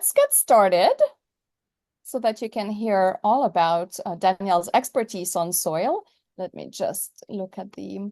let's get started so that you can hear all about Daniel's expertise on soil. Let me just look at the...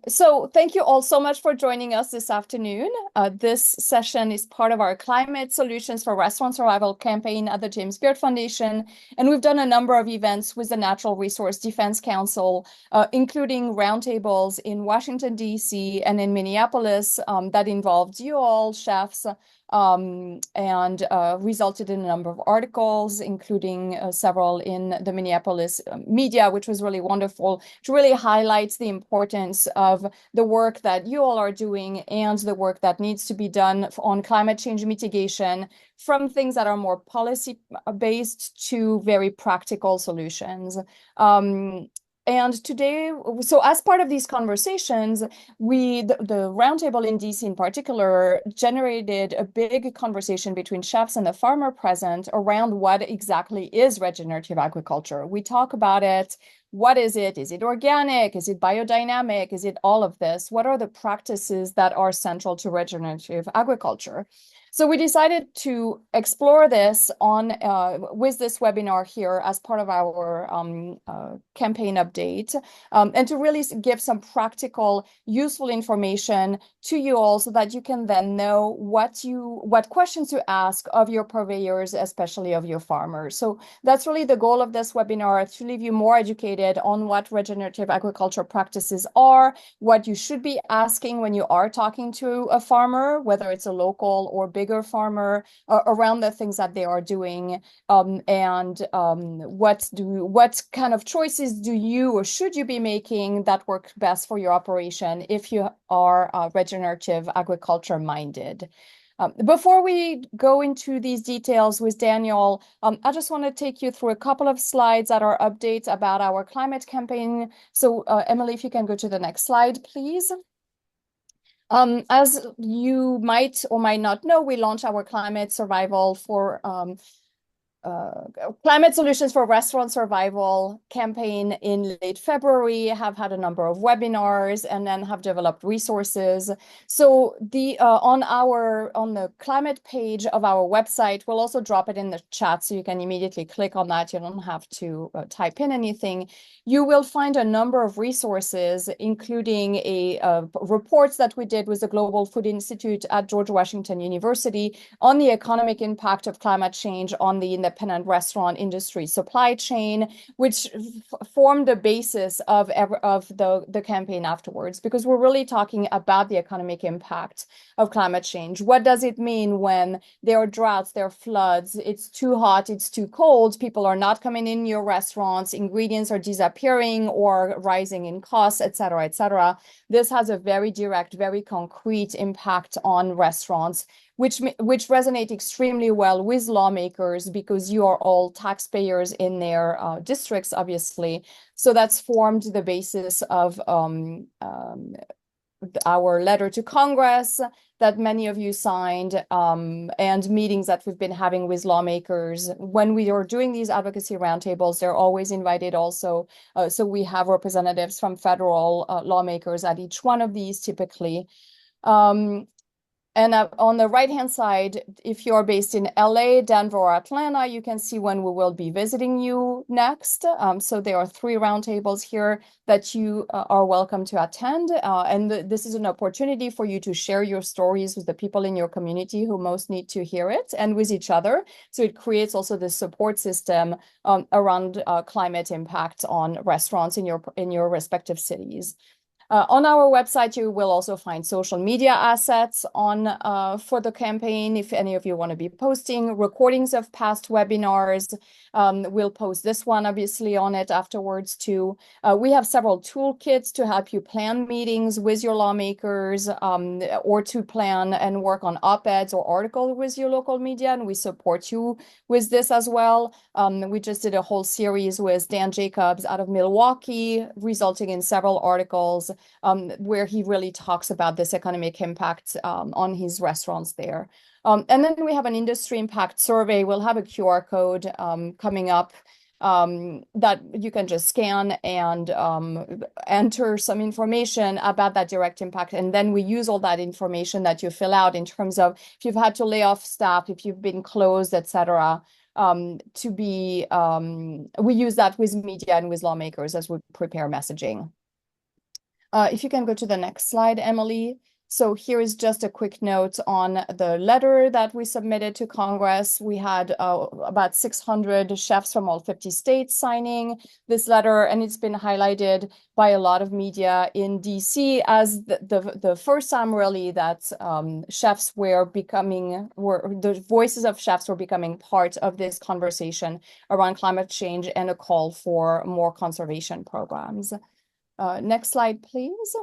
So thank you all so much for joining us this afternoon. This session is part of our Climate Solutions for Restaurant Survival campaign at the James Beard Foundation. And we've done a number of events with the Natural Resource Defense Council, including roundtables in Washington, D.C. and in Minneapolis that involved you all, chefs, and resulted in a number of articles, including several in the Minneapolis media, which was really wonderful, to really highlight the importance of the work that you all are doing and the work that needs to be done on climate change mitigation, from things that are more policy-based to very practical solutions. And today, so as part of these conversations, the roundtable in DC in particular generated a big conversation between chefs and the farmer present around what exactly is regenerative agriculture. We talk about it. What is it? Is it organic? Is it biodynamic? Is it all of this? What are the practices that are central to regenerative agriculture? So we decided to explore this on with this webinar here as part of our campaign update, and to really give some practical, useful information to you all so that you can then know what questions to ask of your purveyors, especially of your farmers. So that's really the goal of this webinar, to leave you more educated on what regenerative agriculture practices are, what you should be asking when you are talking to a farmer, whether it's a local or bigger farmer, around the things that they are doing, and what kind of choices do you or should you be making that work best for your operation if you are regenerative agriculture minded. Before we go into these details with Daniel, I just want to take you through a couple of slides that are updates about our climate campaign. So Emily, if you can go to the next slide, please. As you might or might not know, we launched our climate survival for Climate Solutions for Restaurant Survival campaign in late February, have had a number of webinars, and then have developed resources. So on the climate page of our website, we'll also drop it in the chat so you can immediately click on that. You don't have to type in anything. You will find a number of resources, including reports that we did with the Global Food Institute at George Washington University on the economic impact of climate change on the independent restaurant industry supply chain, which formed the basis of the campaign afterwards, because we're really talking about the economic impact of climate change. What does it mean when there are droughts, there are floods, it's too hot, it's too cold, people are not coming in your restaurants, ingredients are disappearing or rising in costs, et cetera, et cetera. This has a very direct, very concrete impact on restaurants, which resonate extremely well with lawmakers, because you are all taxpayers in their districts, obviously. So that's formed the basis of our letter to Congress that many of you signed, and meetings that we've been having with lawmakers. When we are doing these advocacy roundtables, they're always invited also. So we have representatives from federal lawmakers at each one of these typically. And on the right-hand side, if you're based in LA, Denver, or Atlanta, you can see when we will be visiting you next. So there are 3 roundtables here that you are welcome to attend. And this is an opportunity for you to share your stories with the people in your community who most need to hear it, and with each other. So it creates also the support system around climate impact on restaurants in your respective cities. On our website, you will also find social media assets for the campaign. If any of you want to be posting recordings of past webinars, we'll post this one obviously on it afterwards too. We have several toolkits to help you plan meetings with your lawmakers, or to plan and work on op-eds or articles with your local media, and we support you with this as well. We just did a whole series with Dan Jacobs out of Milwaukee, resulting in several articles where he really talks about this economic impact on his restaurants there. And then we have an industry impact survey. We'll have a QR code coming up that you can just scan and enter some information about that direct impact. And then we use all that information that you fill out in terms of if you've had to lay off staff, if you've been closed, etc. We use that with media and with lawmakers as we prepare messaging. If you can go to the next slide, Emily. So here is just a quick note on the letter that we submitted to Congress. We had about 600 chefs from all 50 states signing this letter, and it's been highlighted by a lot of media in DC as the first time really that chefs the voices of chefs were becoming part of this conversation around climate change and a call for more conservation programs. Next slide, please.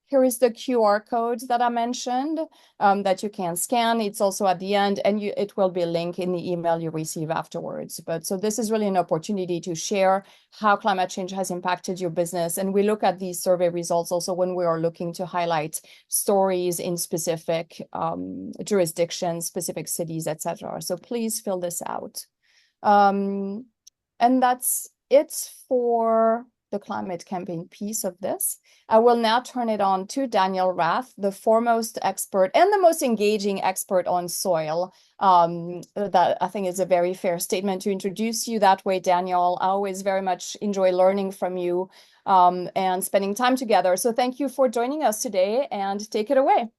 Here is the QR code that I mentioned that you can scan. It's also at the end, and it will be a link in the email you receive afterwards. So this is really an opportunity to share how climate change has impacted your business. And we look at these survey results also when we are looking to highlight stories in specific jurisdictions, specific cities, etc. So please fill this out. And that's it for the climate campaign piece of this. I will now turn it on to Daniel Rath, the foremost expert and the most engaging expert on soil. That I think is a very fair statement to introduce you that way, Daniel. I always very much enjoy learning from you and spending time together. So thank you for joining us today, and take it away.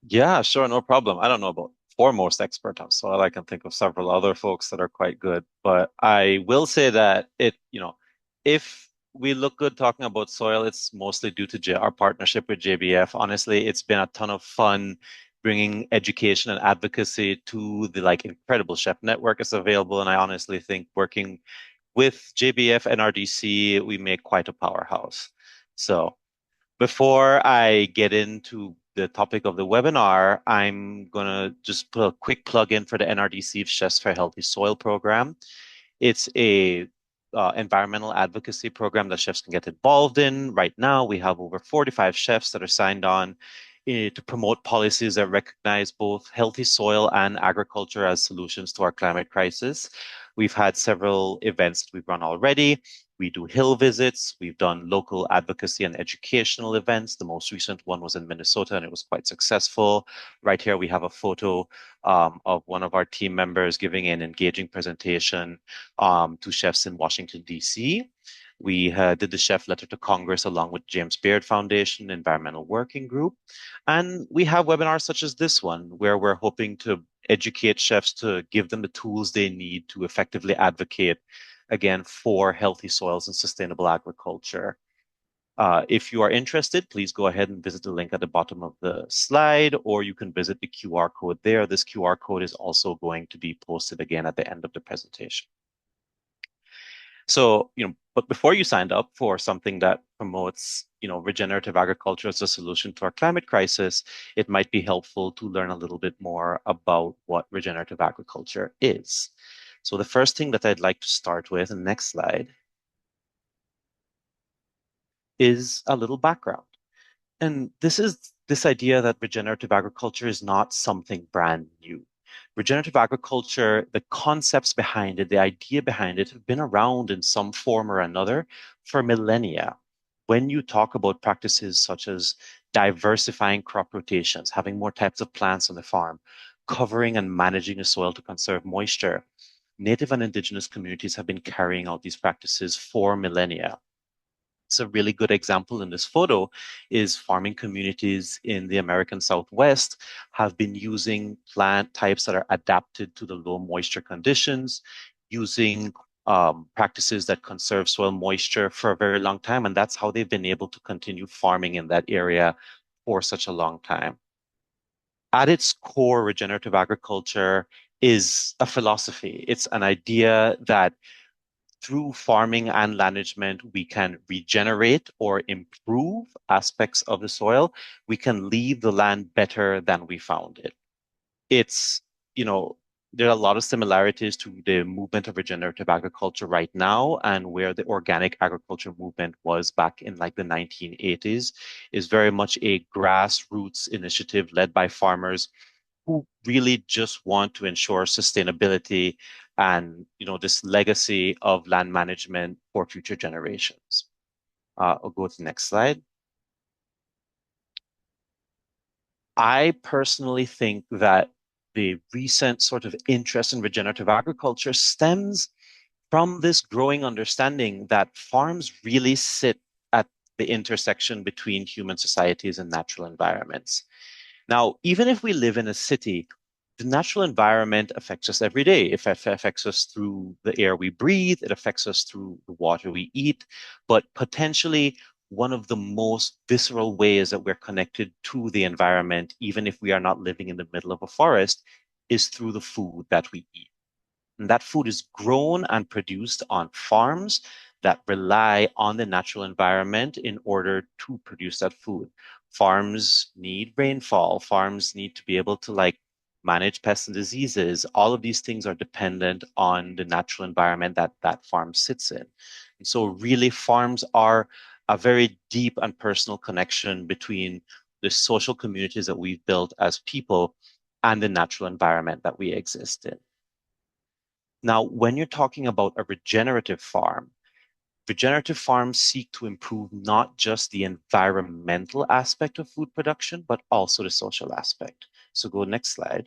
Yeah, sure, no problem. I don't know about foremost expert on soil. I can think of several other folks that are quite good, but I will say that if we look good talking about soil, it's mostly due to our partnership with JBF. Honestly, it's been a ton of fun bringing education and advocacy to the incredible chef network is available, and I honestly think working with JBF and NRDC, we make quite a powerhouse. So. Before I get into the topic of the webinar, I'm going to just put a quick plug in for the NRDC Chefs for Healthy Soil program. It's a environmental advocacy program that chefs can get involved in. Right now, we have over 45 chefs that are signed on to promote policies that recognize both healthy soil and agriculture as solutions to our climate crisis. We've had several events that we've run already. We do hill visits. We've done local advocacy and educational events. The most recent one was in Minnesota, and it was quite successful. Right here, we have a photo of one of our team members giving an engaging presentation to chefs in Washington, D.C. We did the chef letter to Congress along with James Beard Foundation Environmental Working Group. And we have webinars such as this one, where we're hoping to educate chefs to give them the tools they need to effectively advocate, again, for healthy soils and sustainable agriculture. If you are interested, please go ahead and visit the link at the bottom of the slide, or you can visit the QR code there. This QR code is also going to be posted again at the end of the presentation. So, but before you signed up for something that promotes, regenerative agriculture as a solution to our climate crisis, it might be helpful to learn a little bit more about what regenerative agriculture is. So the first thing that I'd like to start with, and next slide, is a little background. And this is this idea that regenerative agriculture is not something brand new. Regenerative agriculture, the concepts behind it, the idea behind it have been around in some form or another for millennia. When you talk about practices such as diversifying crop rotations, having more types of plants on the farm, covering and managing the soil to conserve moisture, Native and Indigenous communities have been carrying out these practices for millennia. So a really good example in this photo is farming communities in the American Southwest have been using plant types that are adapted to the low moisture conditions, using practices that conserve soil moisture for a very long time. And that's how they've been able to continue farming in that area for such a long time. At its core, regenerative agriculture is a philosophy. It's an idea that through farming and management, we can regenerate or improve aspects of the soil. We can leave the land better than we found it. It's, there are a lot of similarities to the movement of regenerative agriculture right now and where the organic agriculture movement was back in the 1980s is very much a grassroots initiative led by farmers who really just want to ensure sustainability and, this legacy of land management for future generations. I'll go to the next slide. I personally think that the recent sort of interest in regenerative agriculture stems from this growing understanding that farms really sit at the intersection between human societies and natural environments. Now, even if we live in a city, the natural environment affects us every day. It affects us through the air we breathe, it affects us through the water we eat, but potentially one of the most visceral ways that we're connected to the environment, even if we are not living in the middle of a forest, is through the food that we eat. And that food is grown and produced on farms that rely on the natural environment in order to produce that food. Farms need rainfall. Farms need to be able to manage pests and diseases. All of these things are dependent on the natural environment that that farm sits in. And so really farms are a very deep and personal connection between the social communities that we've built as people and the natural environment that we exist in. Now, when you're talking about a regenerative farms seek to improve not just the environmental aspect of food production, but also the social aspect. So go next slide.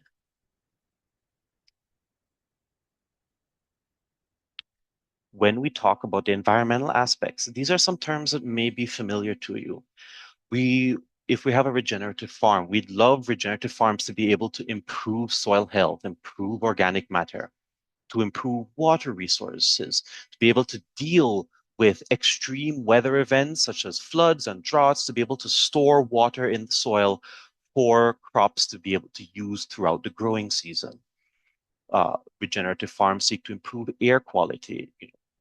When we talk about the environmental aspects, these are some terms that may be familiar to you. If we have a regenerative farm, we'd love regenerative farms to be able to improve soil health, improve organic matter, to improve water resources, to be able to deal with extreme weather events such as floods and droughts, to be able to store water in the soil for crops to be able to use throughout the growing season. Regenerative farms seek to improve air quality,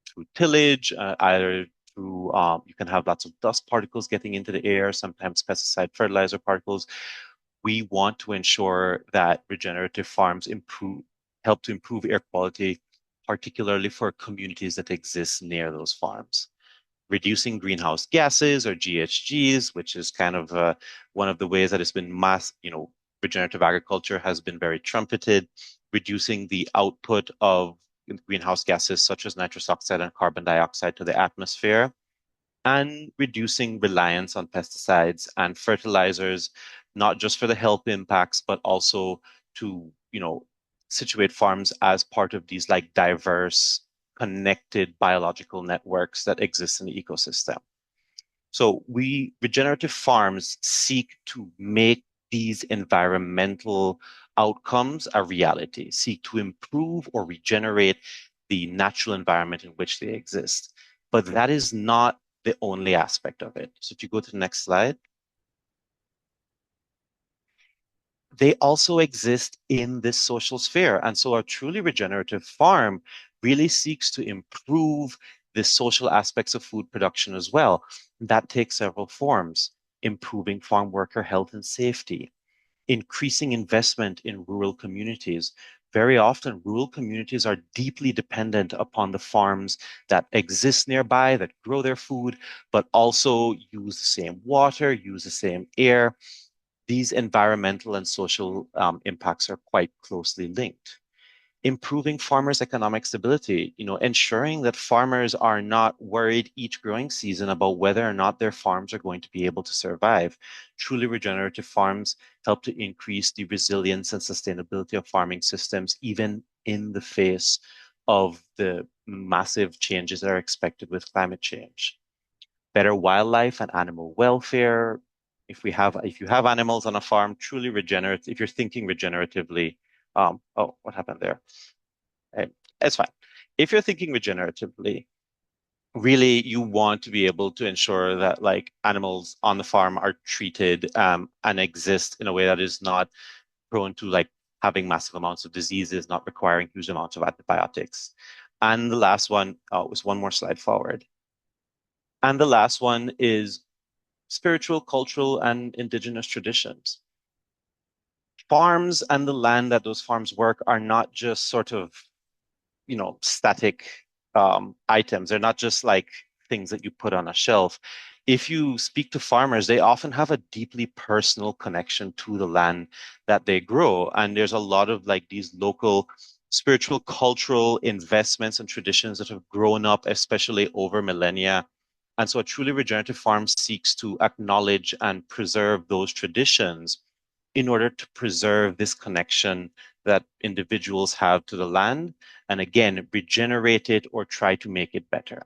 through tillage, either through, you can have lots of dust particles getting into the air, sometimes pesticide fertilizer particles. We want to ensure that regenerative farms help to improve air quality, particularly for communities that exist near those farms. Reducing greenhouse gases or GHGs, which is kind of one of the ways that it's been regenerative agriculture has been very trumpeted, reducing the output of greenhouse gases such as nitrous oxide and carbon dioxide to the atmosphere, and reducing reliance on pesticides and fertilizers, not just for the health impacts, but also to, situate farms as part of these diverse, connected biological networks that exist in the ecosystem. So regenerative farms seek to make these environmental outcomes a reality, seek to improve or regenerate the natural environment in which they exist. But that is not the only aspect of it. So if you go to the next slide, they also exist in this social sphere. And so a truly regenerative farm really seeks to improve the social aspects of food production as well. That takes several forms: improving farm worker health and safety, increasing investment in rural communities. Very often, rural communities are deeply dependent upon the farms that exist nearby, that grow their food, but also use the same water, use the same air. These environmental and social impacts are quite closely linked. Improving farmers' economic stability, ensuring that farmers are not worried each growing season about whether or not their farms are going to be able to survive. Truly regenerative farms help to increase the resilience and sustainability of farming systems, even in the face of the massive changes that are expected with climate change. Better wildlife and animal welfare. If you have animals on a farm, truly regenerative, if you're thinking regeneratively, oh, what happened there? It's fine. If you're thinking regeneratively, really you want to be able to ensure that animals on the farm are treated and exist in a way that is not prone to having massive amounts of diseases, not requiring huge amounts of antibiotics. And the last one, was one more slide forward. And the last one is spiritual, cultural, and indigenous traditions. Farms and the land that those farms work are not just sort of, static items. They're not just things that you put on a shelf. if you speak to farmers, they often have a deeply personal connection to the land that they grow. And there's a lot of like these local spiritual, cultural investments and traditions that have grown up, especially over millennia. And so a truly regenerative farm seeks to acknowledge and preserve those traditions in order to preserve this connection that individuals have to the land, and again, regenerate it or try to make it better.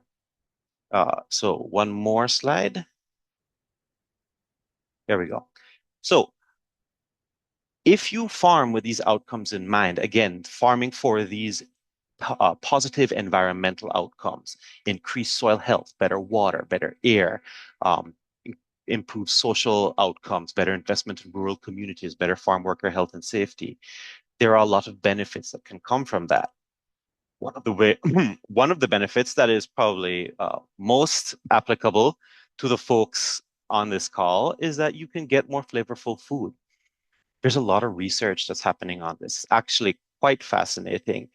So one more slide. There we go. So if you farm with these outcomes in mind, again, farming for these positive environmental outcomes, increased soil health, better water, better air, um, improved social outcomes, better investment in rural communities, better farm worker health and safety. There are a lot of benefits that can come from that. One of the benefits that is probably most applicable to the folks on this call is that you can get more flavorful food. There's a lot of research that's happening on this. It's actually quite fascinating.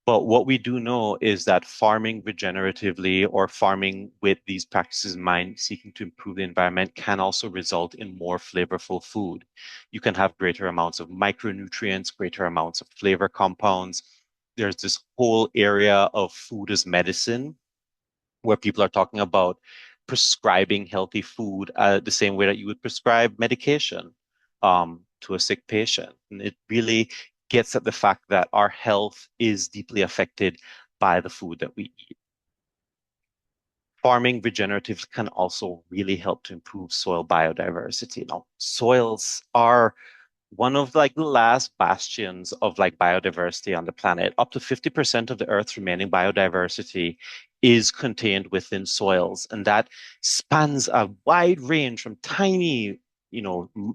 But what we do know is that farming regeneratively or farming with these practices in mind, seeking to improve the environment, can also result in more flavorful food. You can have greater amounts of micronutrients, greater amounts of flavor compounds. There's this whole area of food as medicine where people are talking about prescribing healthy food the same way that you would prescribe medication to a sick patient. And it really gets at the fact that our health is deeply affected by the food that we eat. Farming regenerative can also really help to improve soil biodiversity. Now, soils are one of like the last bastions of like biodiversity on the planet. Up to 50% of the Earth's remaining biodiversity is contained within soils, and that spans a wide range from tiny,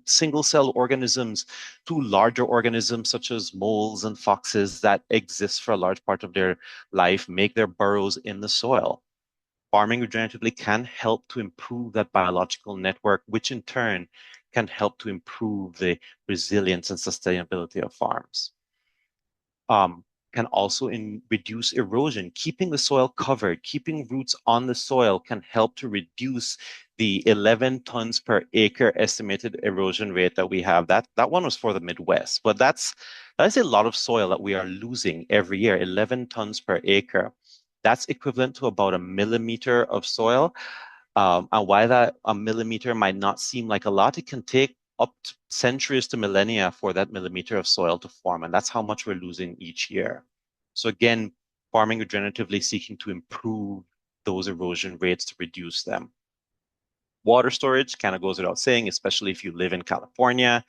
single cell organisms to larger organisms such as moles and foxes that exist for a large part of their life, make their burrows in the soil. Farming regeneratively can help to improve that biological network, which in turn can help to improve the resilience and sustainability of farms. Um, can also reduce erosion. Keeping the soil covered, keeping roots on the soil can help to reduce the 11 tons per acre estimated erosion rate that we have. That one was for the Midwest, but that's a lot of soil that we are losing every year, 11 tons per acre. That's equivalent to about a millimeter of soil. And why that a millimeter might not seem like a lot, it can take up to centuries to millennia for that millimeter of soil to form. And that's how much we're losing each year. So again, farming regeneratively seeking to improve those erosion rates to reduce them. Water storage kind of goes without saying, especially if you live in California.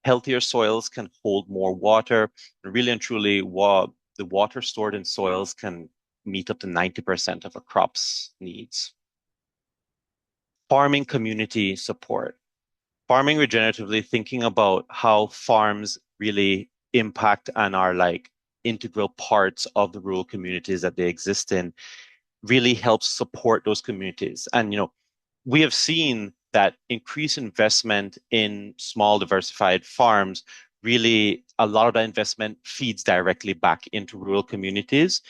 Healthier soils can hold more water. And really and truly, the water stored in soils can meet up to 90% of a crop's needs. Farming community support. Farming regeneratively, thinking about how farms really impact and are like integral parts of the rural communities that they exist in, really helps support those communities. And, we have seen that increased investment in small diversified farms, really a lot of that investment feeds directly back into rural communities.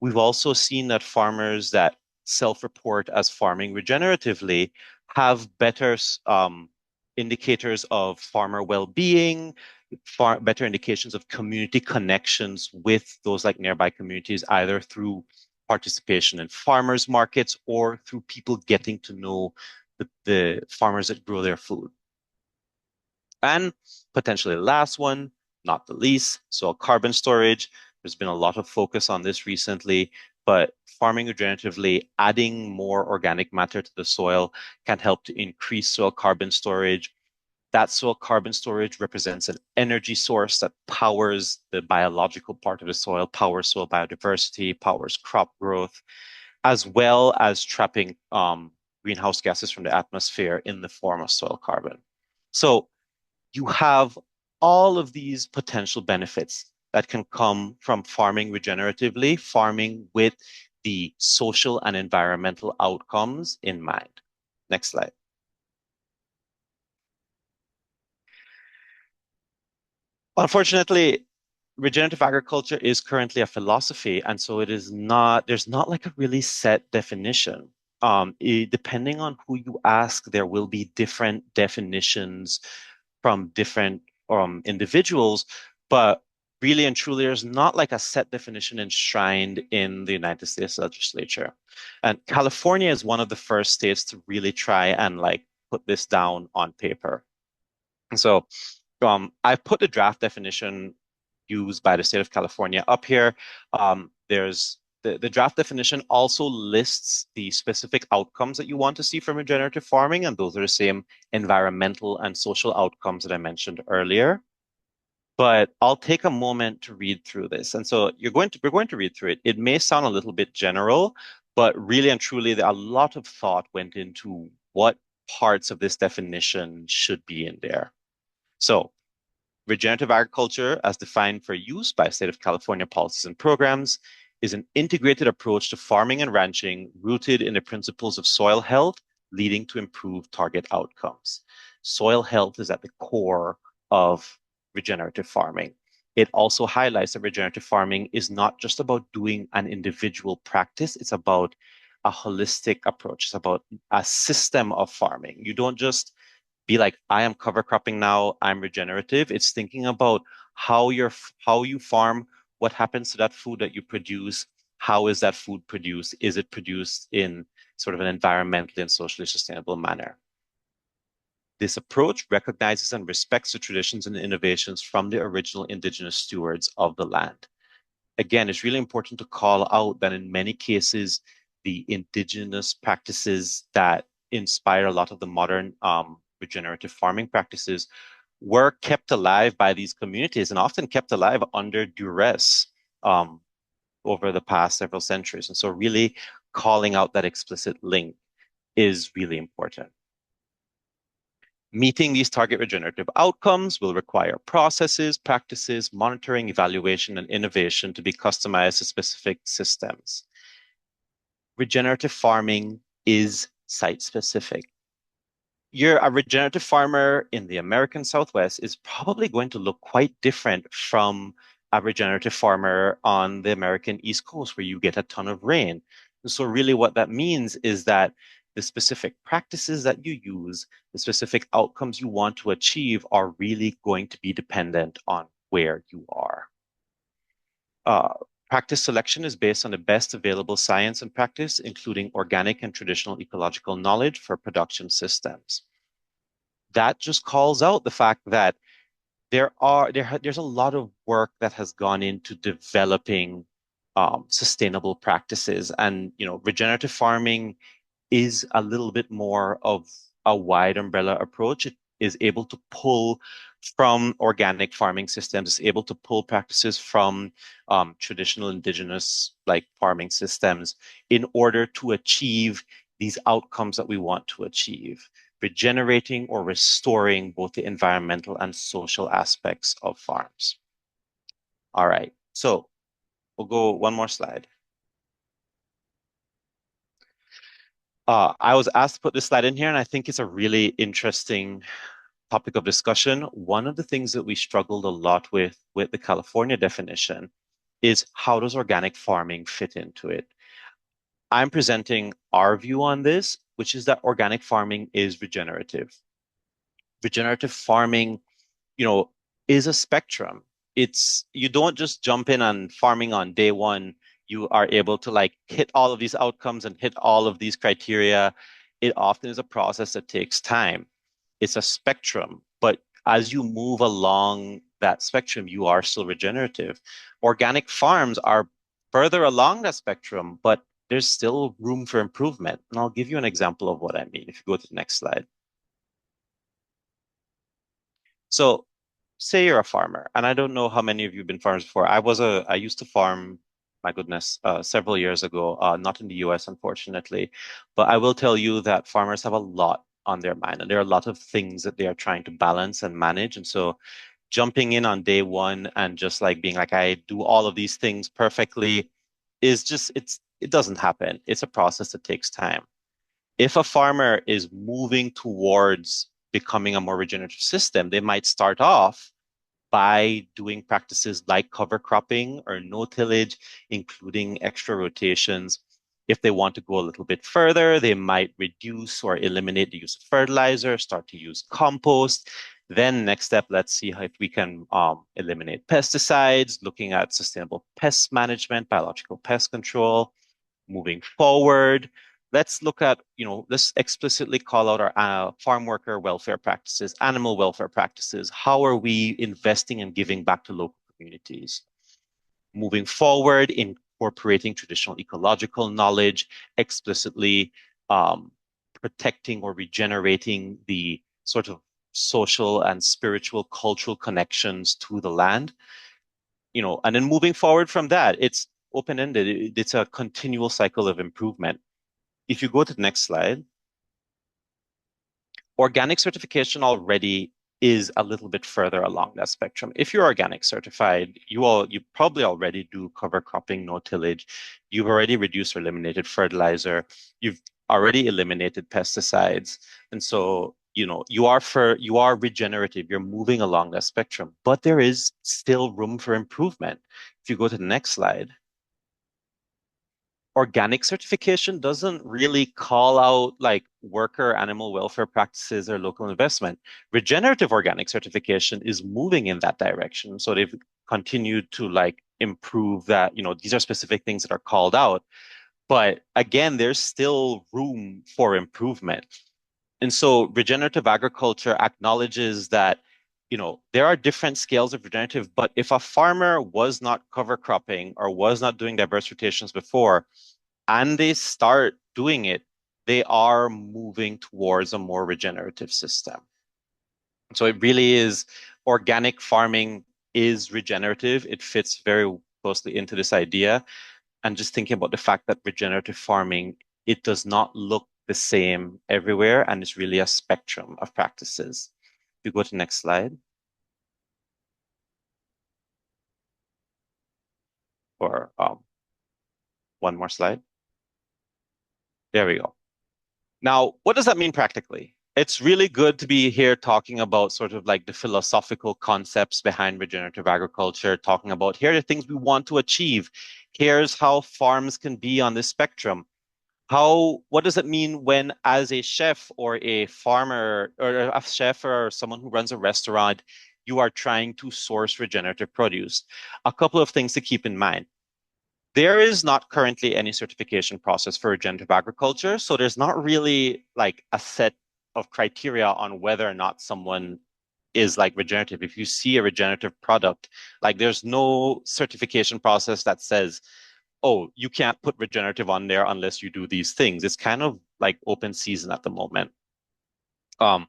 We've also seen that farmers that self-report as farming regeneratively have better indicators of farmer well-being, better indications of community connections with those like nearby communities, either through participation in farmers markets or through people getting to know the farmers that grow their food. And potentially the last one, not the least, so carbon storage. There's been a lot of focus on this recently, but farming regeneratively, adding more organic matter to the soil can help to increase soil carbon storage. That soil carbon storage represents an energy source that powers the biological part of the soil, powers soil biodiversity, powers crop growth, as well as trapping greenhouse gases from the atmosphere in the form of soil carbon. So you have all of these potential benefits that can come from farming regeneratively, farming with the social and environmental outcomes in mind. Next slide. Unfortunately, regenerative agriculture is currently a philosophy, and so it is not, there's not like a really set definition. Depending on who you ask, there will be different definitions from different individuals, but really and truly, there's not like a set definition enshrined in the United States legislature. And California is one of the first states to really try and like put this down on paper. So I've put the draft definition used by the state of California up here. There's the draft definition also lists the specific outcomes that you want to see from regenerative farming, and those are the same environmental and social outcomes that I mentioned earlier. But I'll take a moment to read through this. And so we're going to read through it. It may sound a little bit general, but really and truly, a lot of thought went into what parts of this definition should be in there. So regenerative agriculture, as defined for use by State of California policies and programs, is an integrated approach to farming and ranching rooted in the principles of soil health, leading to improved target outcomes. Soil health is at the core of regenerative farming. It also highlights that regenerative farming is not just about doing an individual practice, it's about a holistic approach. It's about a system of farming. You don't just be like, I am cover cropping now, I'm regenerative. It's thinking about how you farm, what happens to that food that you produce, how is that food produced? Is it produced in sort of an environmentally and socially sustainable manner? This approach recognizes and respects the traditions and innovations from the original indigenous stewards of the land. Again, it's really important to call out that in many cases, the indigenous practices that inspire a lot of the modern regenerative farming practices were kept alive by these communities and often kept alive under duress over the past several centuries. And so really calling out that explicit link is really important. Meeting these target regenerative outcomes will require processes, practices, monitoring, evaluation, and innovation to be customized to specific systems. Regenerative farming is site-specific. You're a regenerative farmer in the American Southwest is probably going to look quite different from a regenerative farmer on the American East Coast where you get a ton of rain. And so really what that means is that the specific practices that you use, the specific outcomes you want to achieve are really going to be dependent on where you are. Practice selection is based on the best available science and practice, including organic and traditional ecological knowledge for production systems. That just calls out the fact that there's a lot of work that has gone into developing sustainable practices, and regenerative farming is a little bit more of a wide umbrella approach. It is able to pull from organic farming systems, is able to pull practices from traditional indigenous like farming systems in order to achieve these outcomes that we want to achieve, regenerating or restoring both the environmental and social aspects of farms. All right, so we'll go one more slide. I was asked to put this slide in here, and I think it's a really interesting topic of discussion. One of the things that we struggled a lot with the California definition is how does organic farming fit into it? I'm presenting our view on this, which is that organic farming is regenerative. Regenerative farming, is a spectrum. You don't just jump in on farming on day one. You are able to like hit all of these outcomes and hit all of these criteria. It often is a process that takes time. It's a spectrum, but as you move along that spectrum, you are still regenerative. Organic farms are further along that spectrum, but there's still room for improvement. And I'll give you an example of what I mean if you go to the next slide. So say you're a farmer, and I don't know how many of you have been farmers before. I used to farm, my goodness, several years ago, not in the US, unfortunately. But I will tell you that farmers have a lot on their mind, and there are a lot of things that they are trying to balance and manage. And so jumping in on day one and just like being like, I do all of these things perfectly is just, it doesn't happen. It's a process that takes time. If a farmer is moving towards becoming a more regenerative system, they might start off by doing practices like cover cropping or no tillage, including extra rotations. If they want to go a little bit further, they might reduce or eliminate the use of fertilizer, start to use compost. Then next step, let's see if we can eliminate pesticides, looking at sustainable pest management, biological pest control. Moving forward, let's look at, let's explicitly call out our farm worker welfare practices, animal welfare practices. How are we investing and giving back to local communities? Moving forward, incorporating traditional ecological knowledge, explicitly protecting or regenerating the sort of social and spiritual cultural connections to the land. And then moving forward from that, it's open-ended. It's a continual cycle of improvement. If you go to the next slide, organic certification already is a little bit further along that spectrum. If you're organic certified, you probably already do cover cropping, no tillage. You've already reduced or eliminated fertilizer. You've already eliminated pesticides. And so, you are regenerative. You're moving along that spectrum, but there is still room for improvement. If you go to the next slide, organic certification doesn't really call out like worker animal welfare practices or local investment. Regenerative organic certification is moving in that direction. So they've continued to like improve that, these are specific things that are called out. But again, there's still room for improvement. And so regenerative agriculture acknowledges that, there are different scales of regenerative, but if a farmer was not cover cropping or was not doing diverse rotations before, and they start doing it, they are moving towards a more regenerative system. So it really is organic farming is regenerative. It fits very closely into this idea. And just thinking about the fact that regenerative farming, it does not look the same everywhere, and it's really a spectrum of practices. If you go to the next slide, or one more slide. There we go. Now, what does that mean practically? It's really good to be here talking about sort of like the philosophical concepts behind regenerative agriculture, talking about here are the things we want to achieve. Here's how farms can be on this spectrum. What does it mean when, as a chef or a farmer or a chef or someone who runs a restaurant, you are trying to source regenerative produce? A couple of things to keep in mind. There is not currently any certification process for regenerative agriculture, so there's not really like a set of criteria on whether or not someone is like regenerative. If you see a regenerative product, like there's no certification process that says, oh, you can't put regenerative on there unless you do these things. It's kind of like open season at the moment. Um,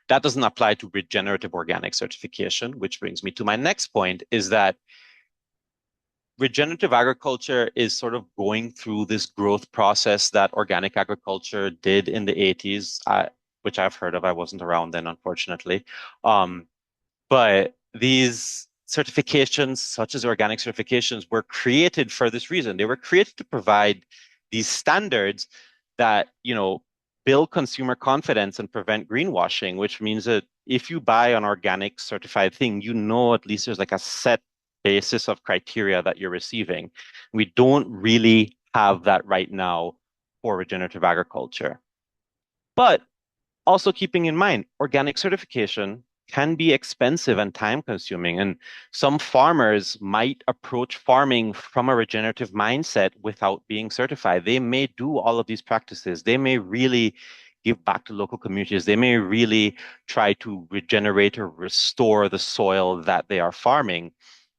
that doesn't apply to regenerative organic certification, which brings me to my next point, is that regenerative agriculture is sort of going through this growth process that organic agriculture did in the 80s, which I've heard of. I wasn't around then, unfortunately. But these certifications, such as organic certifications, were created for this reason. They were created to provide these standards that, build consumer confidence and prevent greenwashing, which means that if you buy an organic certified thing, at least there's like a set basis of criteria that you're receiving. We don't really have that right now for regenerative agriculture. But also keeping in mind, organic certification can be expensive and time consuming. And some farmers might approach farming from a regenerative mindset without being certified. They may do all of these practices. They may really give back to local communities. They may really try to regenerate or restore the soil that they are farming,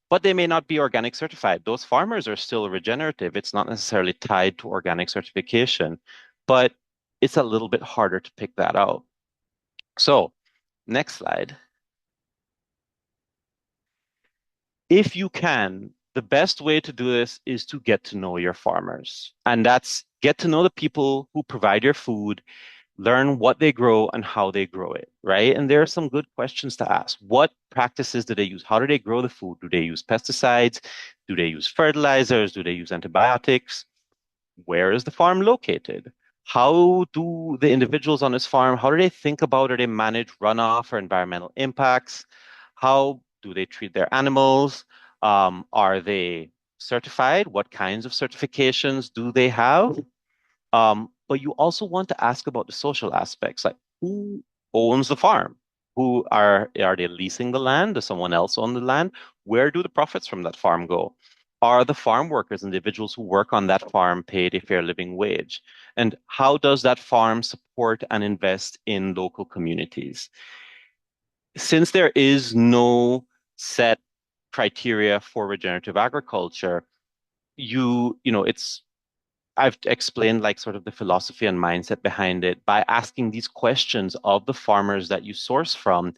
but they may not be organic certified. Those farmers are still regenerative. It's not necessarily tied to organic certification, but it's a little bit harder to pick that out. So, next slide. If you can, the best way to do this is to get to know your farmers. And that's get to know the people who provide your food, learn what they grow and how they grow it, right? And there are some good questions to ask. What practices do they use? How do they grow the food? Do they use pesticides? Do they use fertilizers? Do they use antibiotics? Where is the farm located? How do the individuals on this farm, how do they think about or they manage runoff or environmental impacts? How do they treat their animals? Are they certified? What kinds of certifications do they have? But you also want to ask about the social aspects, like who owns the farm? Who are they leasing the land? Does someone else own the land? Where do the profits from that farm go? Are the farm workers, individuals who work on that farm, paid a fair living wage? And how does that farm support and invest in local communities? Since there is no set criteria for regenerative agriculture, it's I've explained like sort of the philosophy and mindset behind it. By asking these questions of the farmers that you source from,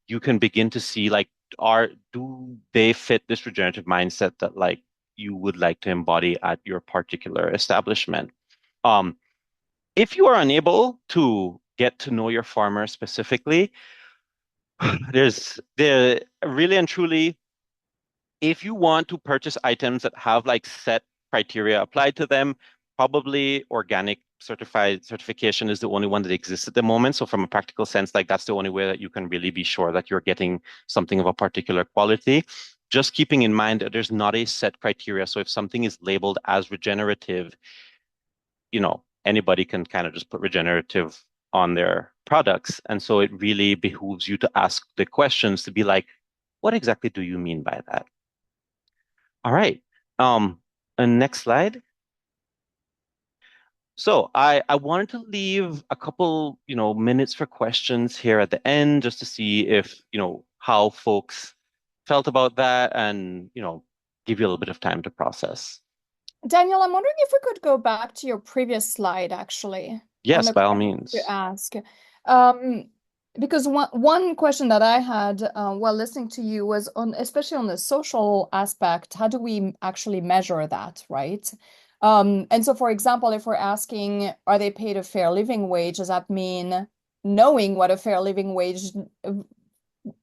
you can begin to see like, do they fit this regenerative mindset that like you would like to embody at your particular establishment? Um, if you are unable to get to know your farmer specifically, there's the really and truly, if you want to purchase items that have like set criteria applied to them, probably organic certification is the only one that exists at the moment. So from a practical sense, like that's the only way that you can really be sure that you're getting something of a particular quality. Just keeping in mind that there's not a set criteria. So if something is labeled as regenerative, anybody can kind of just put regenerative on their products. And so it really behooves you to ask the questions to be like, what exactly do you mean by that? All right. Um, and next slide. So I wanted to leave a couple, minutes for questions here at the end just to see if, how folks felt about that and, give you a little bit of time to process. Daniel, I'm wondering if we could go back to your previous slide, actually, on Yes, the by all question to means. ask. Um, because one question that I had while listening to you was on, especially on the social aspect, how do we actually measure that, right? And so, for example, if we're asking, are they paid a fair living wage, does that mean knowing what a fair living wage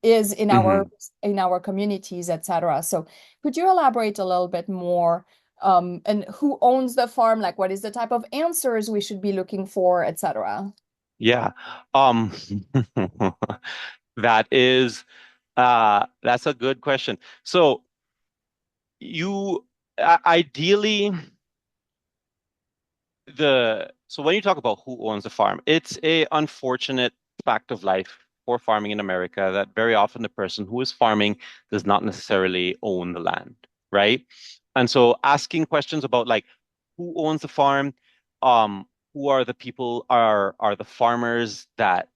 is in Hmm. our communities, etc. So could you elaborate a little bit more, and who owns the farm? Like, what is the type of answers we should be looking for, etc.? Yeah. Um, that's a good question. So you ideally so when you talk about who owns the farm, it's a unfortunate fact of life for farming in America that very often the person who is farming does not necessarily own the land, right? And so asking questions about like who owns the farm, who are the people, are the farmers that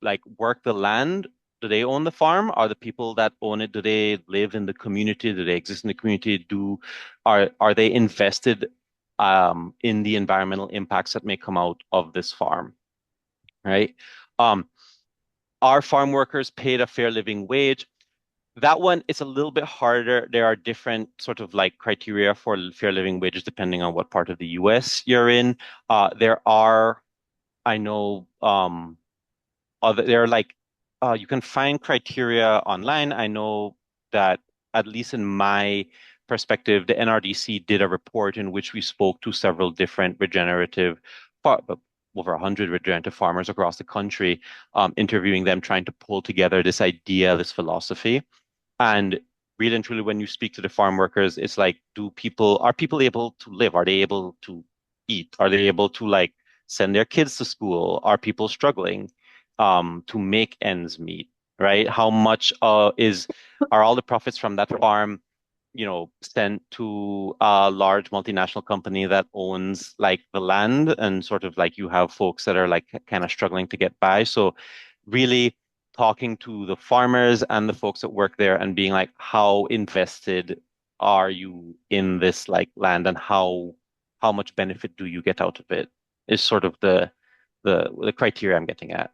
like work the land? Do they own the farm? Are the people that own it, do they live in the community? Do they exist in the community? Are they invested in the environmental impacts that may come out of this farm, right? Um, are farm workers paid a fair living wage? That one, it's a little bit harder. There are different sort of like criteria for fair living wages depending on what part of the US you're in. There are, I know, they're like you can find criteria online. I know that at least in my perspective, the NRDC did a report in which we spoke to several different over 100 regenerative farmers across the country, interviewing them, trying to pull together this idea, this philosophy. And really and truly, when you speak to the farm workers, it's like, are people able to live? Are they able to eat? Are they able to like send their kids to school? Are people struggling to make ends meet? Right? How much are all the profits from that farm, sent to a large multinational company that owns like the land and sort of like you have folks that are like kind of struggling to get by. So really talking to the farmers and the folks that work there and being like, how invested are you in this like land and how much benefit do you get out of it is sort of the criteria I'm getting at.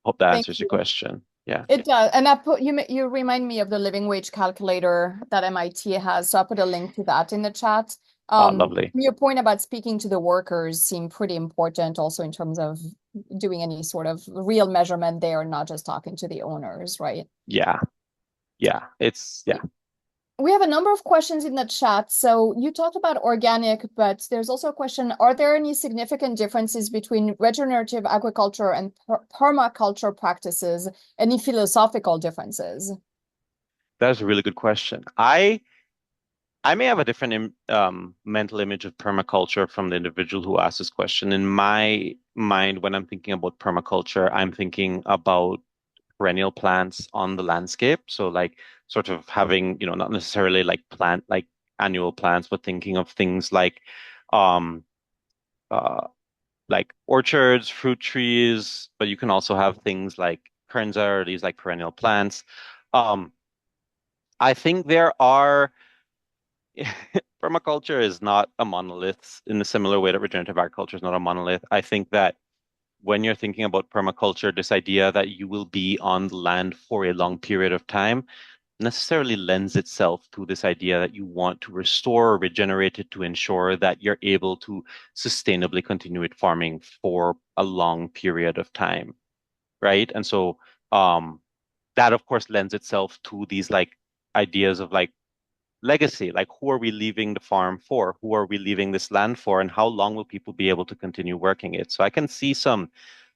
Hope that Thank answers your you. question. Yeah. It does, and I put you remind me of the living wage calculator that MIT has, so I put a link to that in the chat. Lovely. Your point about speaking to the workers seemed pretty important also in terms of doing any sort of real measurement there, not just talking to the owners, right? Yeah. Yeah. Yeah. We have a number of questions in the chat. So you talked about organic, but there's also a question, are there any significant differences between regenerative agriculture and permaculture practices? Any philosophical differences? That is a really good question. I may have a different mental image of permaculture from the individual who asked this question. In my mind, when I'm thinking about permaculture, I'm thinking about perennial plants on the landscape. So like sort of having, not necessarily like annual plants, but thinking of things um uh like orchards, fruit trees, but you can also have things like kernza or these like perennial plants. Um, I think there are permaculture is not a monolith in a similar way that regenerative agriculture is not a monolith. I think that when you're thinking about permaculture, this idea that you will be on the land for a long period of time necessarily lends itself to this idea that you want to restore or regenerate it to ensure that you're able to sustainably continue it farming for a long period of time, right? And so that of course lends itself to these like ideas of like legacy, like who are we leaving the farm for? Who are we leaving this land for? And how long will people be able to continue working it? So I can see some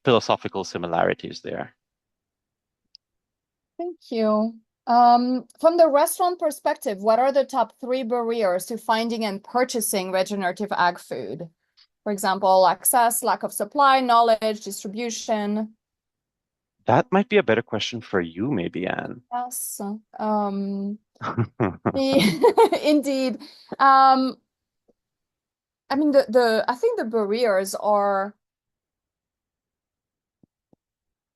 philosophical similarities there. Thank you. From the restaurant perspective, what are the top three barriers to finding and purchasing regenerative ag food? For example, access, lack of supply, knowledge, distribution. That might be a better question for you, maybe, Anne. Yes. Indeed. Um, I mean, I think the barriers are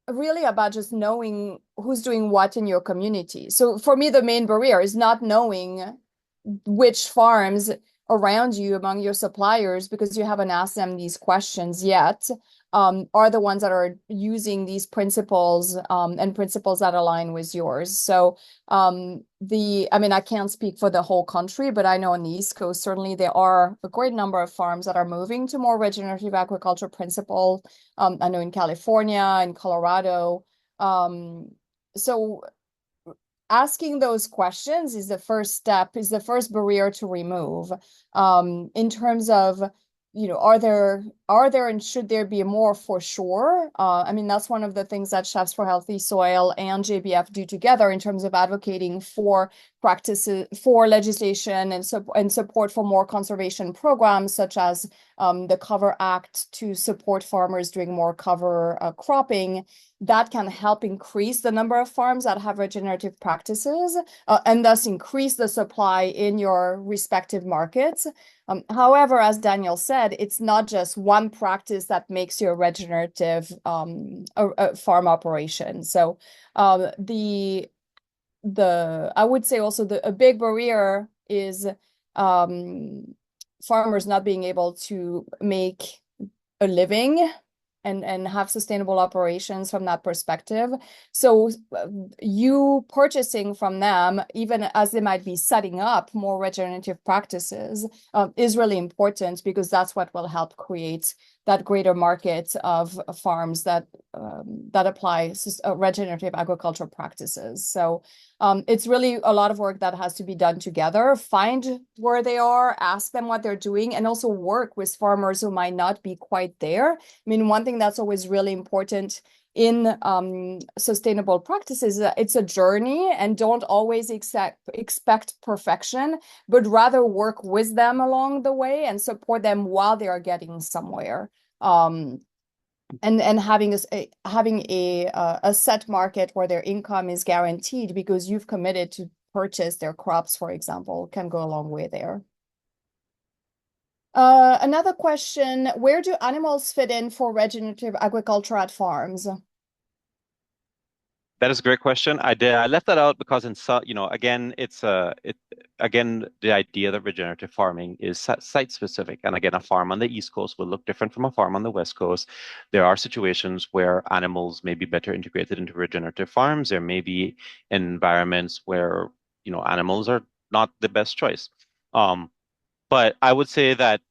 really about just knowing who's doing what in your community. So for me, the main barrier is not knowing which farms around you among your suppliers, because you haven't asked them these questions yet, are the ones that are using these principles and principles that align with yours. So I mean, I can't speak for the whole country, but I know on the East Coast, certainly there are a great number of farms that are moving to more regenerative agriculture principles. I know in California, in Colorado. So asking those questions is the first step, is the first barrier to remove. In terms of, are there and should there be more for sure? I mean, that's one of the things that Chefs for Healthy Soil and JBF do together in terms of advocating for practices, for legislation and support for more conservation programs, such as the Cover Act to support farmers doing more cover cropping. That can help increase the number of farms that have regenerative practices and thus increase the supply in your respective markets. However, as Daniel said, it's not just one practice that makes you a regenerative a farm operation. So I would say also a big barrier is farmers not being able to make a living and have sustainable operations from that perspective. So you purchasing from them, even as they might be setting up more regenerative practices, is really important, because that's what will help create that greater market of farms that apply regenerative agricultural practices. So it's really a lot of work that has to be done together. Find where they are, ask them what they're doing, and also work with farmers who might not be quite there. I mean, one thing that's always really important in sustainable practices, it's a journey, and don't always expect perfection, but rather work with them along the way and support them while they are getting somewhere. And having a set market where their income is guaranteed because you've committed to purchase their crops, for example, can go a long way there. Another question, where do animals fit in for regenerative agriculture at farms? That is a great question. I left that out because in so, again, again, the idea that regenerative farming is site specific. And again, a farm on the East Coast will look different from a farm on the West Coast. There are situations where animals may be better integrated into regenerative farms. There may be environments where, animals are not the best choice. But I would say that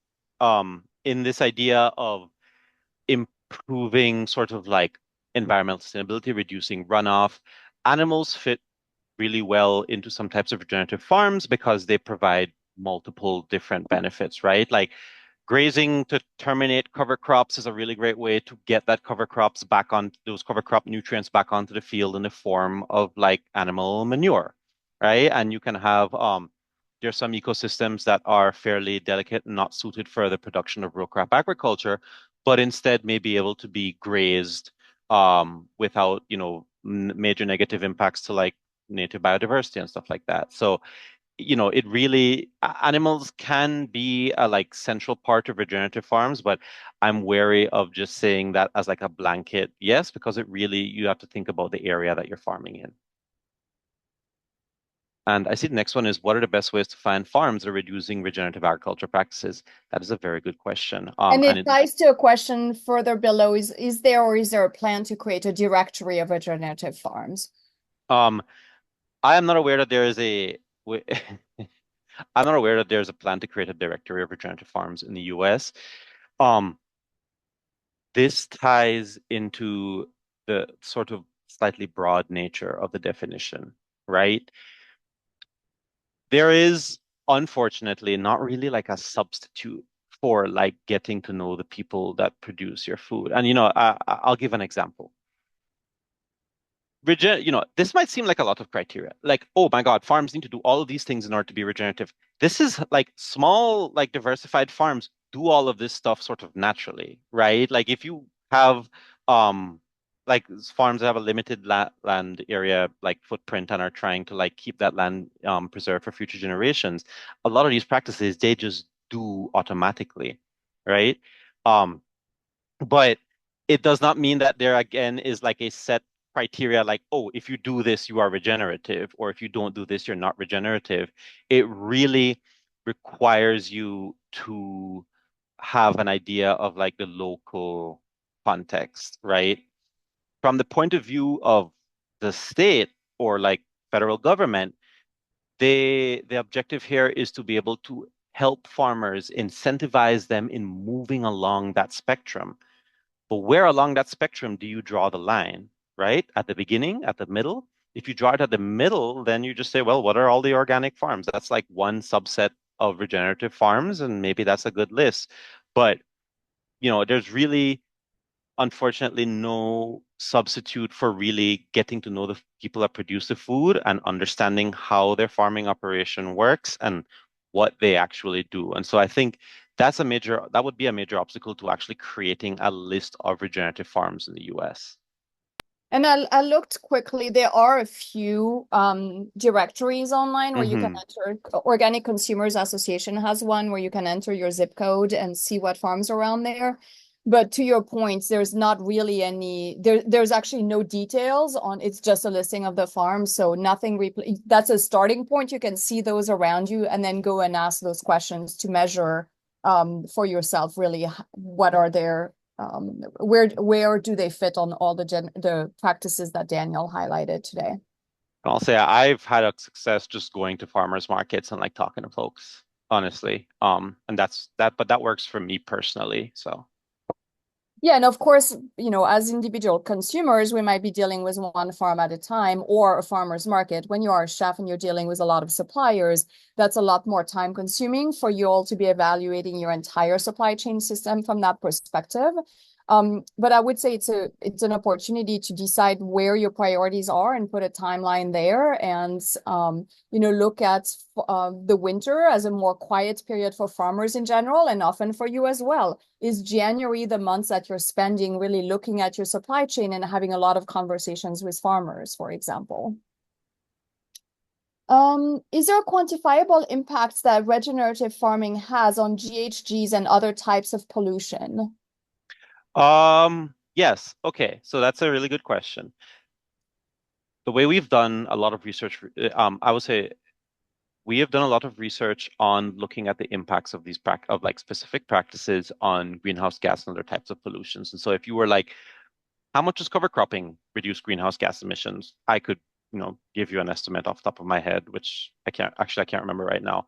in this idea of improving sort of like environmental sustainability, reducing runoff. Animals fit really well into some types of regenerative farms because they provide multiple different benefits, right? Like grazing to terminate cover crops is a really great way to get that cover crops back on those cover crop nutrients back onto the field in the form of like animal manure, right? And you can have there's some ecosystems that are fairly delicate and not suited for the production of row crop agriculture, but instead may be able to be grazed without, major negative impacts to like native biodiversity and stuff like that. So, it really animals can be a like central part of regenerative farms, but I'm wary of just saying that as like a blanket yes, because it really you have to think about the area that you're farming in. And I see the next one is what are the best ways to find farms that are reducing regenerative agriculture practices? That is a very good question. And it ties to a question further below is there or is there a plan to create a directory of regenerative farms? Um, I am not aware that there is a I'm not aware that there's a plan to create a directory of regenerative farms in the US. Um, this ties into the sort of slightly broad nature of the definition, right? There is, unfortunately, not really like a substitute for like getting to know the people that produce your food. And I'll give an example. This might seem like a lot of criteria. Like, oh my God, farms need to do all of these things in order to be regenerative. This is like small, like diversified farms do all of this stuff sort of naturally, right? Like if you have like farms that have a limited land area like footprint and are trying to like keep that land preserved for future generations, a lot of these practices they just do automatically, right? Um, but it does not mean that there again is like a set criteria like, oh, if you do this, you are regenerative, or if you don't do this, you're not regenerative. It really requires you to have an idea of like the local context, right? From the point of view of the state or like federal government, the objective here is to be able to help farmers, incentivize them in moving along that spectrum. But where along that spectrum do you draw the line, right? At the beginning, at the middle? If you draw it at the middle, then you just say, well, what are all the organic farms? That's like one subset of regenerative farms, and maybe that's a good list. But, there's really, unfortunately, no substitute for really getting to know the people that produce the food and understanding how their farming operation works and what they actually do. And so I think that would be a major obstacle to actually creating a list of regenerative farms in the US. And I looked quickly. There are a few directories online where you can Hmm. enter. Organic Consumers Association has one where you can enter your zip code and see what farms are around there. But to your point, there's not really there's actually no details on, it's just a listing of the farms. So nothing, that's a starting point. You can see those around you and then go and ask those questions to measure for yourself, really, what are their where do they fit on all the practices that Daniel highlighted today? I'll say I've had a success just going to farmers markets and like talking to folks, honestly. And but that works for me personally. So. Yeah, and of course, as individual consumers, we might be dealing with one farm at a time or a farmer's market. When you are a chef and you're dealing with a lot of suppliers, that's a lot more time consuming for you all to be evaluating your entire supply chain system from that perspective. But I would say it's an opportunity to decide where your priorities are and put a timeline there and look at the winter as a more quiet period for farmers in general and often for you as well. Is January the months that you're spending really looking at your supply chain and having a lot of conversations with farmers, for example? Is there quantifiable impacts that regenerative farming has on GHGs and other types of pollution? Yes. Okay. So that's a really good question. The way we've done a lot of research, I would say we have done a lot of research on looking at the impacts of of like specific practices on greenhouse gas and other types of pollutions. And so if you were like, how much does cover cropping reduce greenhouse gas emissions? I could, give you an estimate off the top of my head, which I can't remember right now.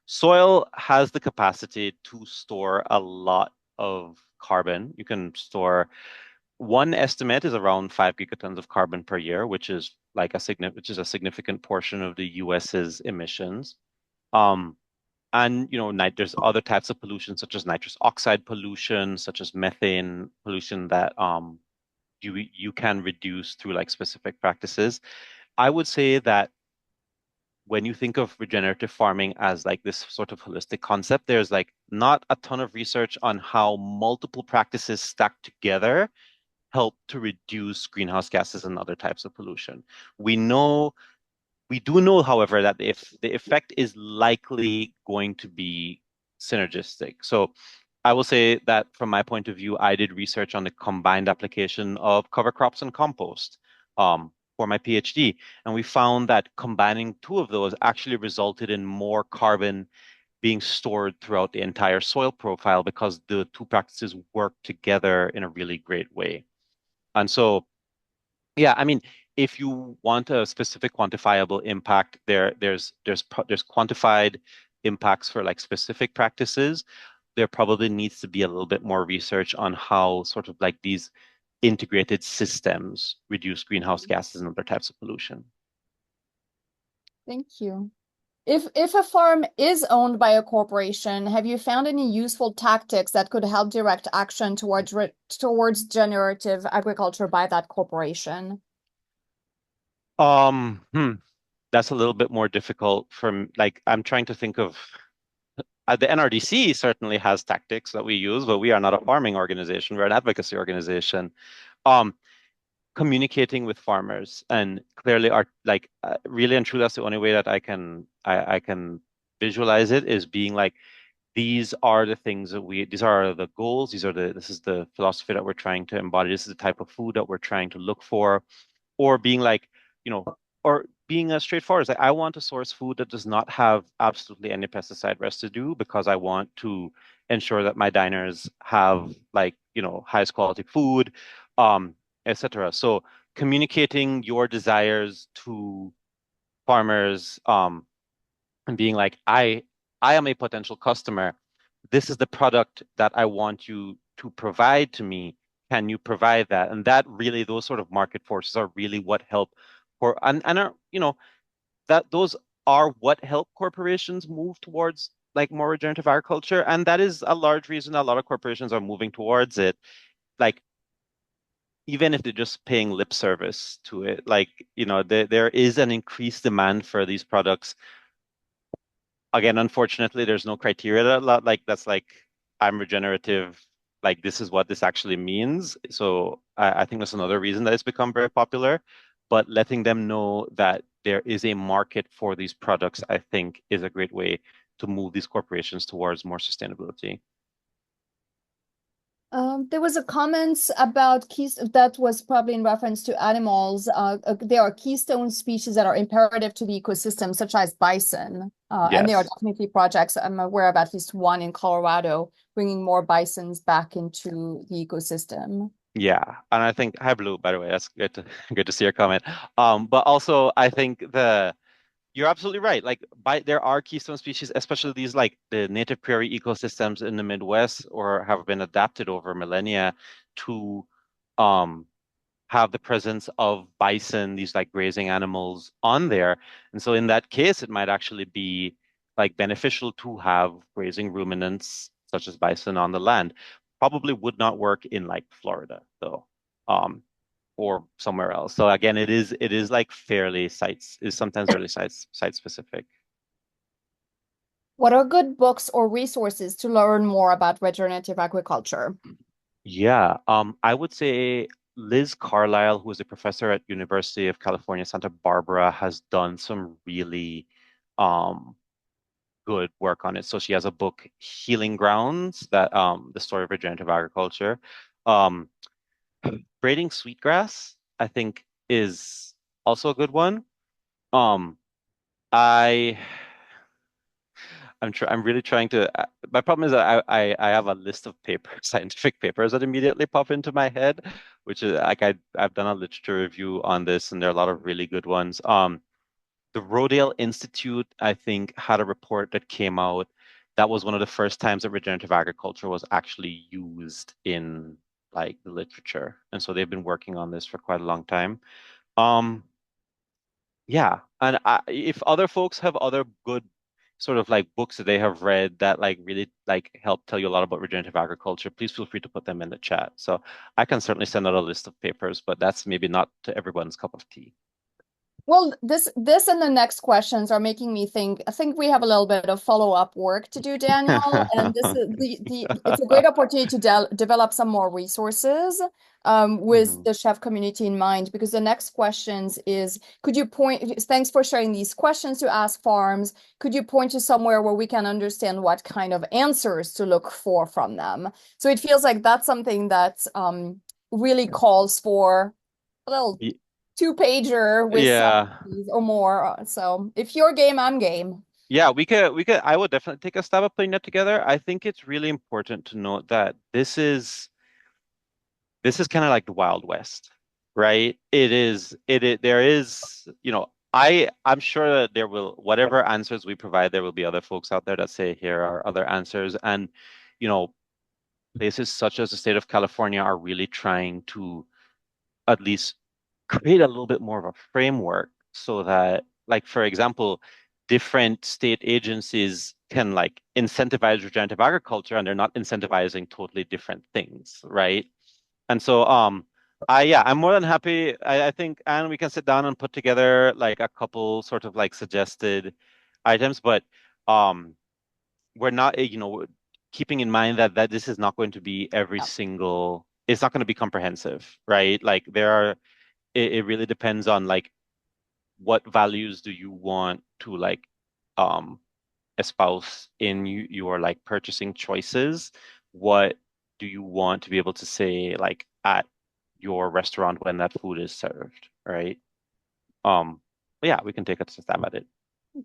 Soil has the capacity to store a lot of carbon. You can store one estimate is around 5 gigatons of carbon per year, which is like which is a significant portion of the US's emissions. Um, and there's other types of pollution, such as nitrous oxide pollution, such as methane pollution that you can reduce through like specific practices. I would say that when you think of regenerative farming as like this sort of holistic concept, there's like not a ton of research on how multiple practices stacked together help to reduce greenhouse gases and other types of pollution. We know we do know, however, that if the effect is likely going to be synergistic. So I will say that from my point of view, I did research on the combined application of cover crops and compost for my PhD. And we found that combining two of those actually resulted in more carbon being stored throughout the entire soil profile because the two practices work together in a really great way. And so yeah, I mean, if you want a specific quantifiable impact, there's quantified impacts for like specific practices. There probably needs to be a little bit more research on how sort of like these integrated systems reduce greenhouse gases and other types of pollution. Thank you. If a farm is owned by a corporation, have you found any useful tactics that could help direct action towards generative agriculture by that corporation? Um, hmm, that's a little bit more difficult from like I'm trying to think of the NRDC certainly has tactics that we use, but we are not a farming organization. We're an advocacy organization. Um, Communicating with farmers and clearly are like really and truly that's the only way that I can visualize it is being like these are the things that these are the goals, this is the philosophy that we're trying to embody, this is the type of food that we're trying to look for, or being like, you know, or being as straightforward as like, I want to source food that does not have absolutely any pesticide residue because I want to ensure that my diners have like, highest quality food, um, etc. So communicating your desires to farmers, and being like, I am a potential customer. This is the product that I want you to provide to me. Can you provide that? And that really, those sort of market forces are really what help and are, that those are what help corporations move towards like more regenerative agriculture. And that is a large reason a lot of corporations are moving towards it. Like, even if they're just paying lip service to it, like, there is an increased demand for these products. Again, unfortunately, there's no criteria like that's like I'm regenerative, like this is what this actually means. So I think that's another reason that it's become very popular. But letting them know that there is a market for these products, I think, is a great way to move these corporations towards more sustainability. There was a comment about that was probably in reference to animals. There are keystone species that are imperative to the ecosystem, such as bison. And there are Yes. definitely projects, I'm aware of at least one in Colorado, bringing more bisons back into the ecosystem. Yeah, and I think hi Blue, by the way, that's good to good to see your comment. But also I think you're absolutely right. Like there are keystone species, especially these like the native prairie ecosystems in the Midwest or have been adapted over millennia to um have the presence of bison, these like grazing animals on there. And so in that case, it might actually be like beneficial to have grazing ruminants such as bison on the land. Probably would not work in like Florida though, or somewhere else. So again, it is like fairly sites is sometimes really site specific. What are good books or resources to learn more about regenerative agriculture? Yeah, I would say Liz Carlisle, who is a professor at University of California, Santa Barbara, has done some really um, good work on it. So she has a book, Healing Grounds, that the story of regenerative agriculture. Um, Braiding Sweetgrass, I think, is also a good one. Um, I I'm really trying to. My problem is that I have a list of papers, scientific papers that immediately pop into my head, which is like I've done a literature review on this, and there are a lot of really good ones. The Rodale Institute, I think, had a report that came out that was one of the first times that regenerative agriculture was actually used in like the literature, and so they've been working on this for quite a long time. Um, yeah, and if other folks have other good sort of like books that they have read that like really like help tell you a lot about regenerative agriculture, please feel free to put them in the chat. So I can certainly send out a list of papers, but that's maybe not to everyone's cup of tea. Well, this and the next questions are making me think. I think we have a little bit of follow-up work to do, Daniel, and this is the it's a great opportunity to develop some more resources with Mhm. the chef community in mind, because the next questions is, could you point, thanks for sharing these questions to ask farms. Could you point to somewhere where we can understand what kind of answers to look for from them? So it feels like that's something that really calls for a little Y- two-pager with some Yeah. or more. So if you're game, I'm game. Yeah, I would definitely take a stab at putting that together. I think it's really important to note that this is kind of like the Wild West, right? There is, I'm sure that there will, whatever answers we provide, there will be other folks out there that say, here are other answers. And, you know, places such as the state of California are really trying to at least create a little bit more of a framework so that, like, for example, different state agencies can like incentivize regenerative agriculture and they're not incentivizing totally different things, right? And so, I'm more than happy. I think, and we can sit down and put together like a couple sort of like suggested items, but um, we're not, keeping in mind that this is not going to be every Yeah. single, it's not going to be comprehensive, right? Like there are, it really depends on like what values do you want to like um espouse in your like purchasing choices? What do you want to be able to say like at your restaurant when that food is served, right? But yeah, we can take a stab at it.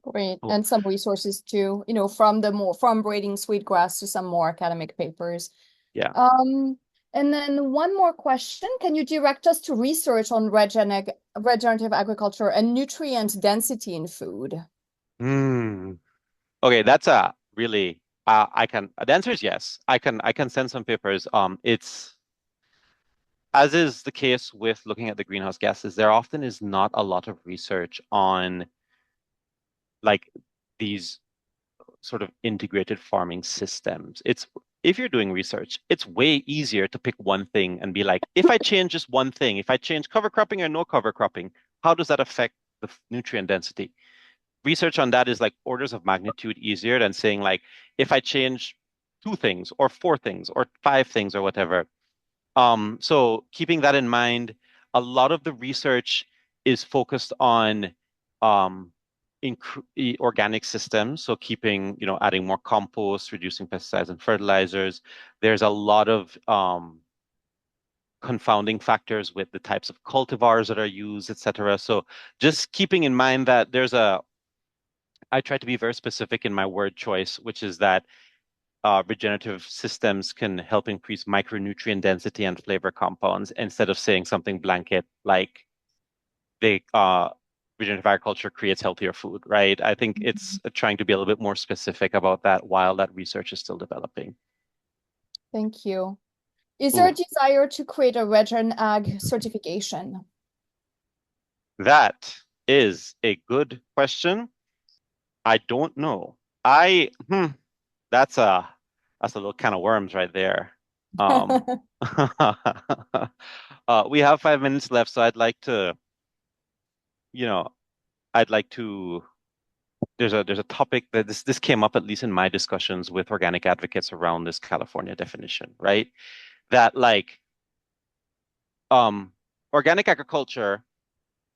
Great. Cool. And some resources too, from the more from braiding sweetgrass to some more academic papers. Yeah. Um, and then one more question. Can you direct us to research on regenerative agriculture and nutrient density in food? Hmm. Okay, that's a really I can the answer is yes. I can send some papers. It's as is the case with looking at the greenhouse gases, there often is not a lot of research on like these sort of integrated farming systems. It's if you're doing research, it's way easier to pick one thing and be like, if I change just one thing, if I change cover cropping or no cover cropping, how does that affect the nutrient density? Research on that is like orders of magnitude easier than saying like, if I change two things or four things or five things or whatever, so keeping that in mind, a lot of the research is focused on um, organic systems. So keeping, adding more compost, reducing pesticides and fertilizers. There's a lot of confounding factors with the types of cultivars that are used, etc. So just keeping in mind that I try to be very specific in my word choice, which is that regenerative systems can help increase micronutrient density and flavor compounds instead of saying something blanket like they regenerative agriculture creates healthier food, right? I think it's trying to be a little bit more specific about that while that research is still developing. Thank you. Is there a Ooh, desire to create a Regen Ag certification? that is a good question. I don't know. That's a little can of worms right there. Um, we have 5 minutes left, so you know, I'd like to. There's a topic that this came up at least in my discussions with organic advocates around this California definition, right? That like um organic agriculture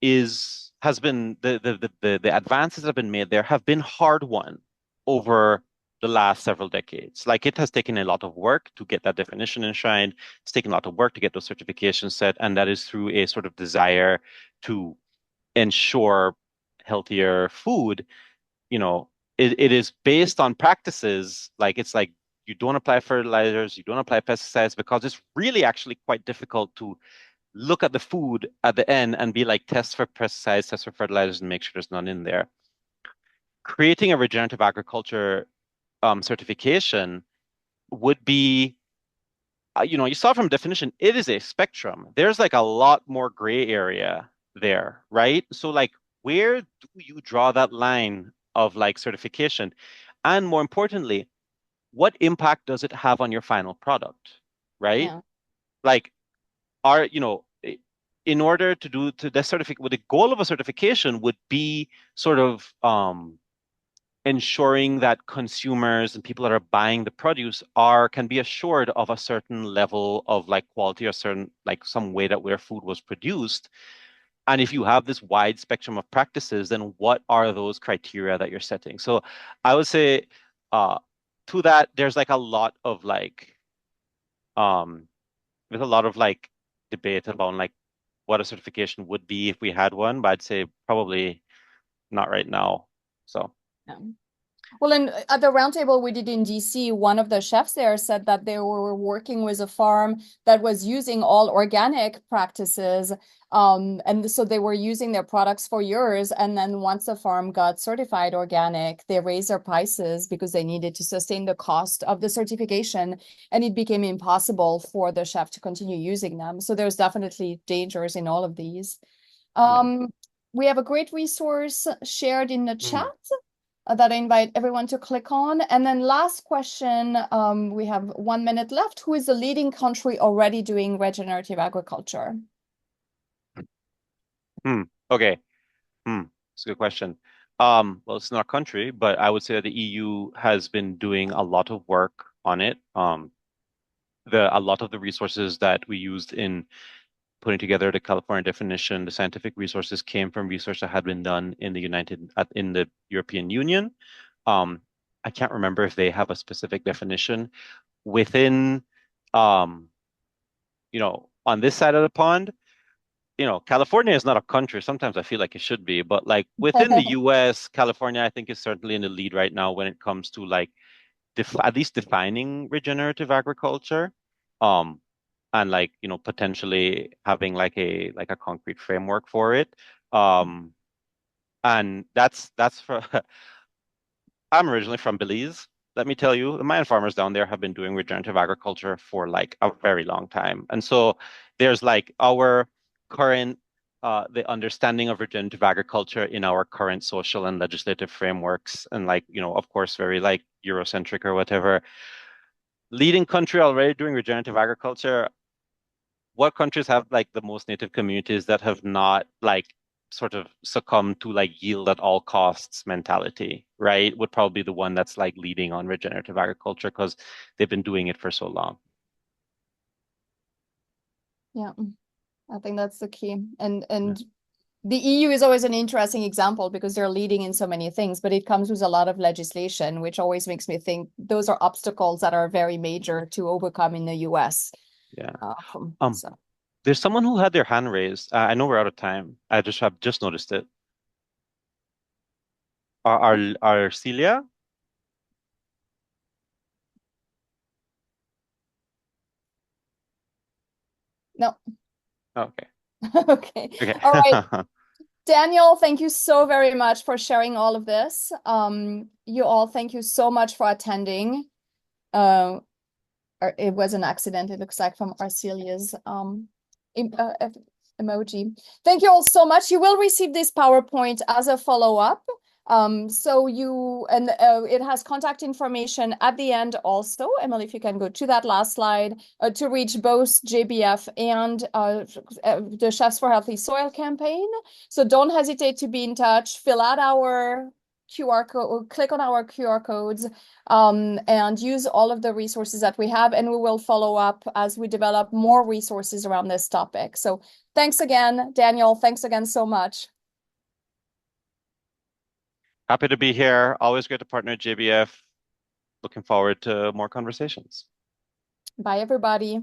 has been the advances that have been made there have been hard won over the last several decades. Like it has taken a lot of work to get that definition enshrined. It's taken a lot of work to get those certifications set, and that is through a sort of desire to ensure healthier food. It is based on practices like it's like you don't apply fertilizers, you don't apply pesticides because it's really actually quite difficult to look at the food at the end and be like, test for pesticides, test for fertilizers, and make sure there's none in there. Creating a regenerative agriculture certification would be, you saw from definition, it is a spectrum. There's like a lot more gray area there, right? So like, where do you draw that line of like certification? And more importantly, what impact does it have on your final product, right? Yeah. Like, are, in order to do to this certificate, well, the goal of a certification would be sort of ensuring that consumers and people that are buying the produce are can be assured of a certain level of like quality or certain like some way that where food was produced. And if you have this wide spectrum of practices, then what are those criteria that you're setting? So I would say uh, to that, there's like a lot of like um, there's a lot of like debate about like what a certification would be if we had one, but I'd say probably not right now. So Yeah. Well, and at the roundtable we did in DC, one of the chefs there said that they were working with a farm that was using all organic practices. And so they were using their products for years. And then once the farm got certified organic, they raised their prices because they needed to sustain the cost of the certification. And it became impossible for the chef to continue using them. So there's definitely dangers in all of these. yeah. We have a great resource shared in the chat Mm. that I invite everyone to click on. And then last question, we have 1 minute left. Who is the leading country already doing regenerative agriculture? Hmm. Okay. Hmm. It's a good question. Well, it's not a country, but I would say that the EU has been doing a lot of work on it. A lot of the resources that we used in putting together the California definition, the scientific resources came from research that had been done in in the European Union. Um, I can't remember if they have a specific definition within, um, on this side of the pond. California is not a country. Sometimes I feel like it should be, but like within the US, California, I think is certainly in the lead right now when it comes to like at least defining regenerative agriculture. Um, and like, potentially having like a concrete framework for it. Um, and that's for I'm originally from Belize. Let me tell you, the Mayan farmers down there have been doing regenerative agriculture for like a very long time. And so there's like our current, the understanding of regenerative agriculture in our current social and legislative frameworks, and like, of course, very like Eurocentric or whatever. Leading country already doing regenerative agriculture. What countries have like the most native communities that have not like sort of succumbed to like yield at all costs mentality, right? Would probably be the one that's like leading on regenerative agriculture because they've been doing it for so long. Yeah, I think that's the key. And Yeah. and the EU is always an interesting example because they're leading in so many things, but it comes with a lot of legislation, which always makes me think those are obstacles that are very major to overcome in the US. Yeah. Um, Um, so there's someone who had their hand raised. I know we're out of time. I just have just noticed it. Are Celia? no. Okay. Okay. Okay. All right. Daniel, thank you so very much for sharing all of this. You all, thank you so much for attending. Uh, it was an accident, it looks like, from Arcelia's emoji. Thank you all so much. You will receive this PowerPoint as a follow-up. So it has contact information at the end also. Emily, if you can go to that last slide to reach both JBF and the Chefs for Healthy Soil campaign. So don't hesitate to be in touch. Fill out our QR code, click on our QR codes, and use all of the resources that we have. And we will follow up as we develop more resources around this topic. So thanks again, Daniel. Thanks again so much. Happy to be here. Always great to partner at JBF. Looking forward to more conversations. Bye, everybody.